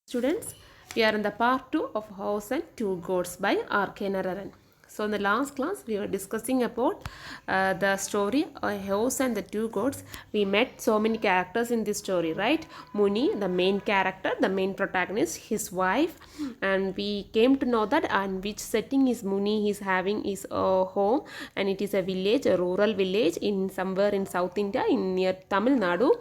Students, we are in the part 2 of House and Two Goats by R.K. Nararan. So in the last class, we were discussing about the story of House and the Two Goats. We met so many characters in this story, right? Muni, the main character, the main protagonist, his wife, and we came to know that on which setting is Muni is having his home, and it is a village, a rural village in somewhere in South India, in near Tamil Nadu,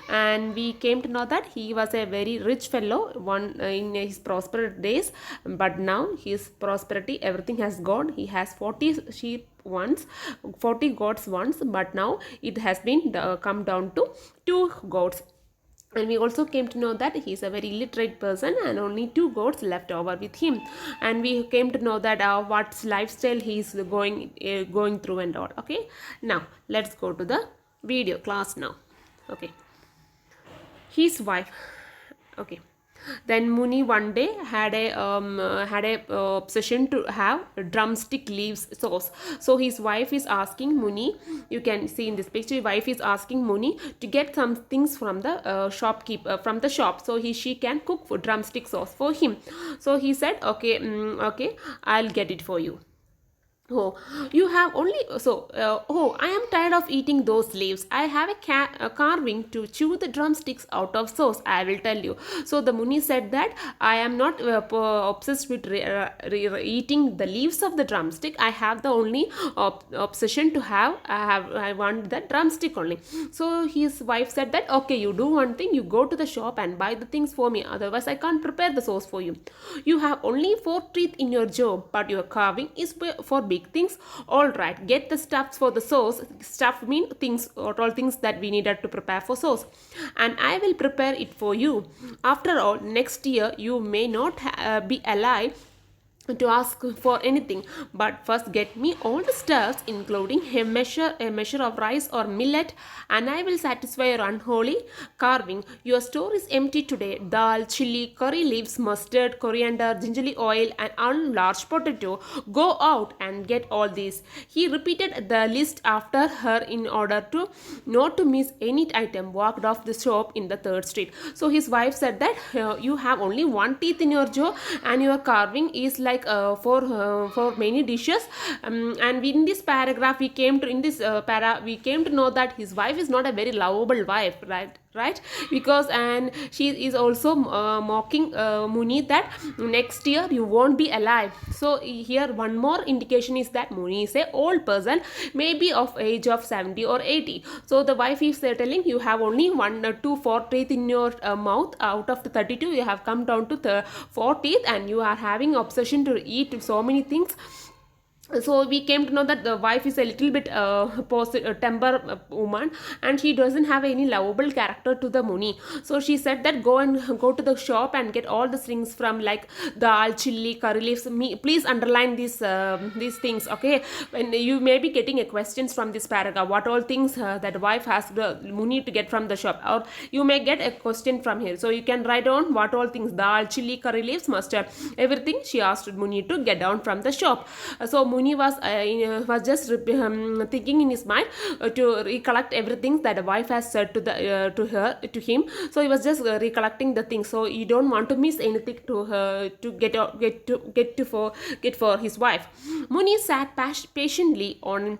and we came to know that he was a very rich fellow one in his prosperous days, but now his prosperity everything has gone. He has 40 sheep once, 40 goats once, but now it has been come down to 2 goats. And we also came to know that he is a very illiterate person and only 2 goats left over with him. And we came to know that what lifestyle he is going through and all. Okay, now let's go to the video class now. Okay, his wife. Okay, then Muni one day had a obsession to have drumstick leaves sauce. So his wife is asking Muni, you can see in this picture, his wife is asking Muni to get some things from the shopkeeper from the shop, so she can cook for drumstick sauce for him. So he said, okay, okay, I'll get it for you. Oh, you have only oh, I am tired of eating those leaves. I have a carving to chew the drumsticks out of sauce. I will tell you. So the Muni said that I am not obsessed with eating the leaves of the drumstick. I have the only obsession to have. I want the drumstick only. So his wife said that okay, you do one thing. You go to the shop and buy the things for me. Otherwise, I can't prepare the sauce for you. You have only 4 teeth in your jaw, but your carving is for big things. All right, get the stuffs for the sauce. Stuff mean things or all things that we needed to prepare for sauce, and I will prepare it for you. After all, next year you may not be alive to ask for anything, but first get me all the stuffs, including a measure of rice or millet, and I will satisfy your unholy carving. Your store is empty today. Dal, chili, curry leaves, mustard, coriander, gingerly oil, and one large potato. Go out and get all these. He repeated the list after her in order to not to miss any item. Walked off the shop in the third street. So his wife said that you have only 1 teeth in your jaw, and your carving is like for many dishes. And in this paragraph we came to we came to know that his wife is not a very lovable wife, right, because and she is also mocking Muni that next year you won't be alive. So here one more indication is that Muni is a old person, maybe of age of 70 or 80. So the wife is telling you have only 4 teeth in your mouth. Out of the 32 you have come down to the 4 teeth, and you are having obsession to eat so many things. So we came to know that the wife is a little bit temper woman, and she doesn't have any lovable character to the Muni. So she said that go to the shop and get all the things from like dal, chili, curry leaves. Please underline these things, okay? When you may be getting a questions from this paragraph, what all things that wife has the Muni to get from the shop, or you may get a question from here. So you can write down what all things dal, chili, curry leaves, mustard, everything she asked Muni to get down from the shop. So Muni was just thinking in his mind to recollect everything that the wife has said to him. So he was just recollecting the things. So he don't want to miss anything to her to get for his wife. Muni sat patiently on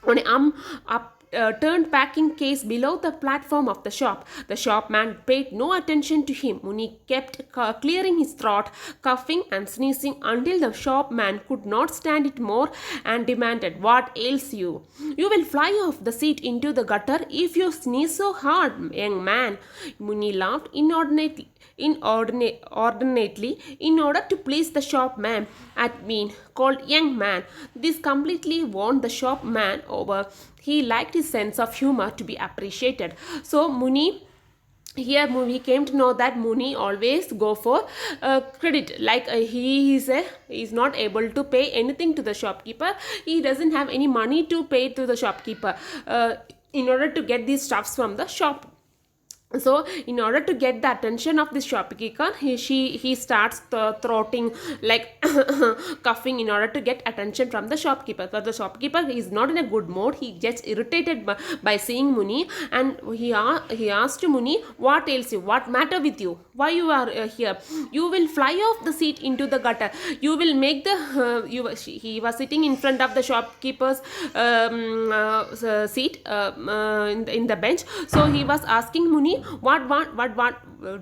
an up turned packing case below the platform of the shop. The shopman paid no attention to him. Muni kept clearing his throat, coughing and sneezing until the shopman could not stand it more and demanded, "What ails you? You will fly off the seat into the gutter if you sneeze so hard, young man." Muni laughed inordinately in order to please the shopman at being called young man. This completely won the shopman over. He liked his sense of humor to be appreciated. So Muni, here we came to know that Muni always go for credit, like he is not able to pay anything to the shopkeeper. He doesn't have any money to pay to the shopkeeper in order to get these stuffs from the shop. So in order to get the attention of the shopkeeper, he starts throating, like coughing, in order to get attention from the shopkeeper. But the shopkeeper is not in a good mood. He gets irritated by seeing Muni, and he asked Muni, what ails you, what matter with you, why you are here? You will fly off the seat into the gutter. You will make the he was sitting in front of the shopkeeper's seat, in the bench. So he was asking Muni, what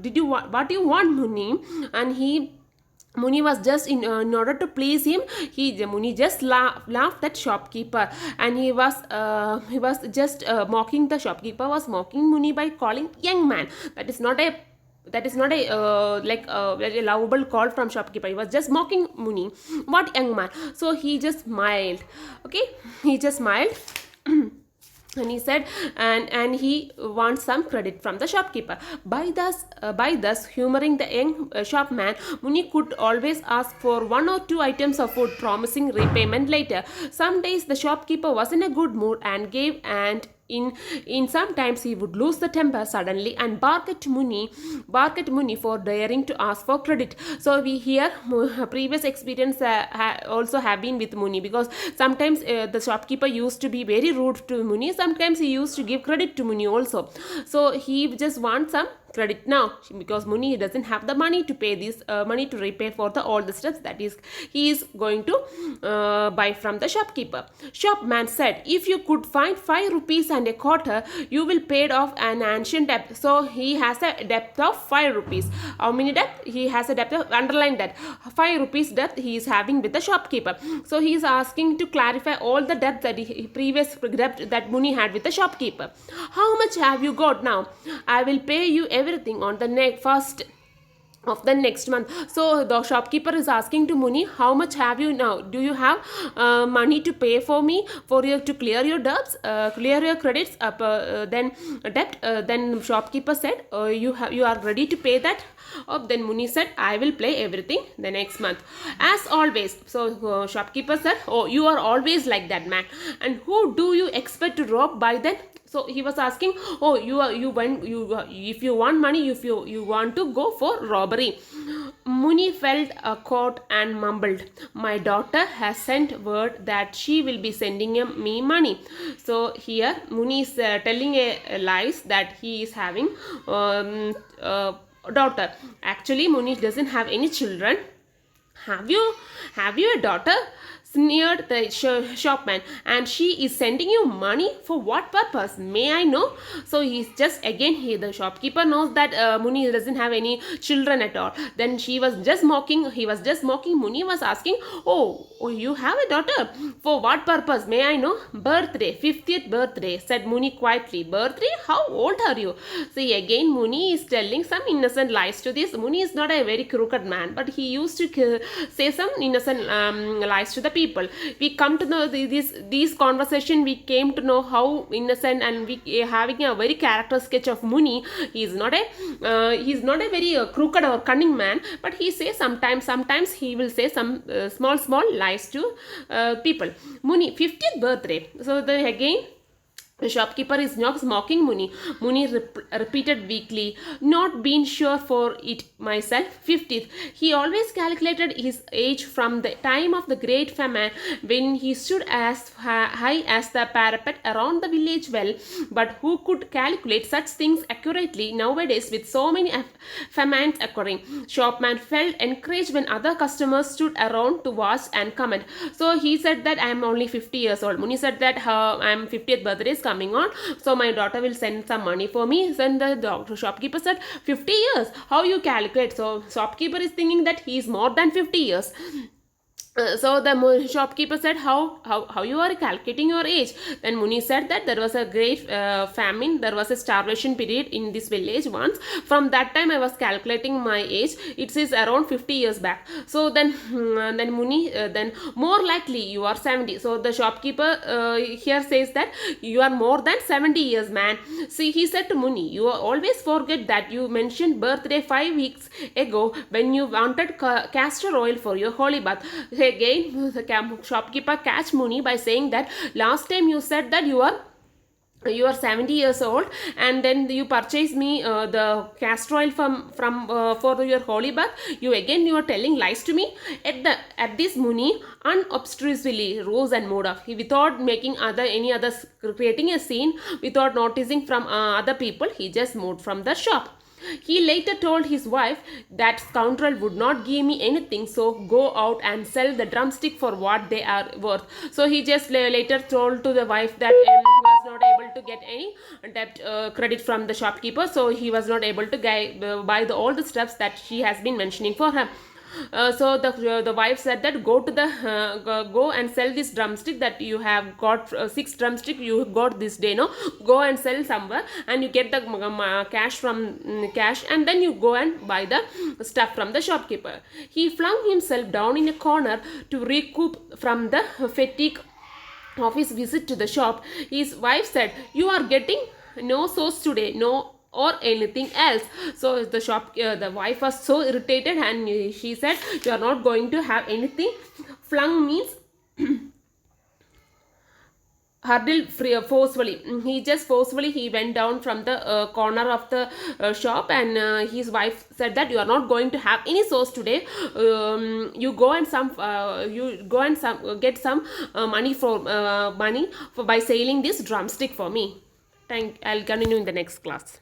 did you want, what do you want, Muni? And Muni was just in order to please him, Muni just laughed at shopkeeper, and he was just mocking the shopkeeper, was mocking Muni by calling young man. That is not a very lovable call from shopkeeper. He was just mocking Muni. What young man? So he just smiled. Okay, he just smiled. And he said, and he wants some credit from the shopkeeper. By thus humoring the young shopman, Muni could always ask for 1 or 2 items of food, promising repayment later. Some days the shopkeeper was in a good mood and gave, and in sometimes he would lose the temper suddenly and bark at Muni for daring to ask for credit. So we hear previous experience also have been with Muni, because sometimes the shopkeeper used to be very rude to Muni. Sometimes he used to give credit to Muni also. So he just wants some credit now, because Muni doesn't have the money to pay this money to repay for all the stuff that he is going to buy from the shopkeeper. Shopman said, if you could find 5 rupees and a quarter, you will pay off an ancient debt. So he has a debt of 5 rupees. How many debt? He has a debt of, underline that, 5 rupees debt he is having with the shopkeeper. So he is asking to clarify all the debt that previous debt that Muni had with the shopkeeper. How much have you got now? I will pay you everything on the first of the next month. So the shopkeeper is asking to Muni, how much have you now? Do you have money to pay for me, for you to clear your debts, clear your credits, then debt? Then shopkeeper said, you are ready to pay that? Then Muni said, I will pay everything the next month, as always. So shopkeeper said, oh, you are always like that, man. And who do you expect to rob by then? So he was asking, oh, if you want money, if you want to go for robbery. Muni felt caught and mumbled, my daughter has sent word that she will be sending me money. So here Muni is telling a lies that he is having daughter. Actually Muni doesn't have any children. Have you a daughter? Sneered the shopman. And she is sending you money for what purpose? May I know? So he's just again, the shopkeeper knows that Muni doesn't have any children at all. Then he was just mocking. Muni was asking, oh, you have a daughter. For what purpose? May I know? Birthday, 50th birthday, said Muni quietly. Birthday? How old are you? See, again Muni is telling some innocent lies to this. Muni is not a very crooked man, but he used to say some innocent lies to the people. We come to know these conversation, we came to know how innocent, and we having a very character sketch of Muni. He is not a very crooked or cunning man, but he says sometimes he will say some small lies to people. Muni 50th birthday. So again the shopkeeper is not mocking Muni. Muni repeated weakly, not been sure for it myself. 50th. He always calculated his age from the time of the great famine, when he stood as high as the parapet around the village well. But who could calculate such things accurately nowadays with so many famines occurring? Shopman felt encouraged when other customers stood around to watch and comment. So he said that I am only 50 years old. Muni said that I am 50th birthday is coming on, so my daughter will send some money for me. Then the shopkeeper said, 50 years? How you calculate? So shopkeeper is thinking that he is more than 50 years. So the shopkeeper said, how you are calculating your age? Then Muni said that there was a great famine, there was a starvation period in this village once. From that time I was calculating my age. It is around 50 years back. So then Muni, then more likely you are 70. So the shopkeeper here says that you are more than 70 years, man. See, he said to Muni, you always forget that you mentioned birthday 5 weeks ago when you wanted castor oil for your holy bath. Again the shopkeeper catch Muni by saying that last time you said that you are you are 70 years old, and then you purchase me the castor oil from for your holy bath. You are telling lies to me. At this, Muni unobtrusively rose and moved off. He, without making any other, creating a scene, without noticing from other people, he just moved from the shop. He later told his wife, that scoundrel would not give me anything, so go out and sell the drumstick for what they are worth. So he just later told to the wife that he was not able to get any debt credit from the shopkeeper, so he was not able to buy all the stuffs that she has been mentioning for him. So the wife said that go and sell this drumstick that you have got, 6 drumstick you got this day, no, go and sell somewhere, and you get the cash, and then you go and buy the stuff from the shopkeeper. He flung himself down in a corner to recoup from the fatigue of his visit to the shop. His wife said, "You are getting no sauce today, no, or anything else." So the wife was so irritated, and she said, "You are not going to have anything." Flung means hurdled forcefully. He went down from the corner of the shop, and his wife said that you are not going to have any sauce today. You go and get some money for by selling this drumstick for me. I'll continue in the next class.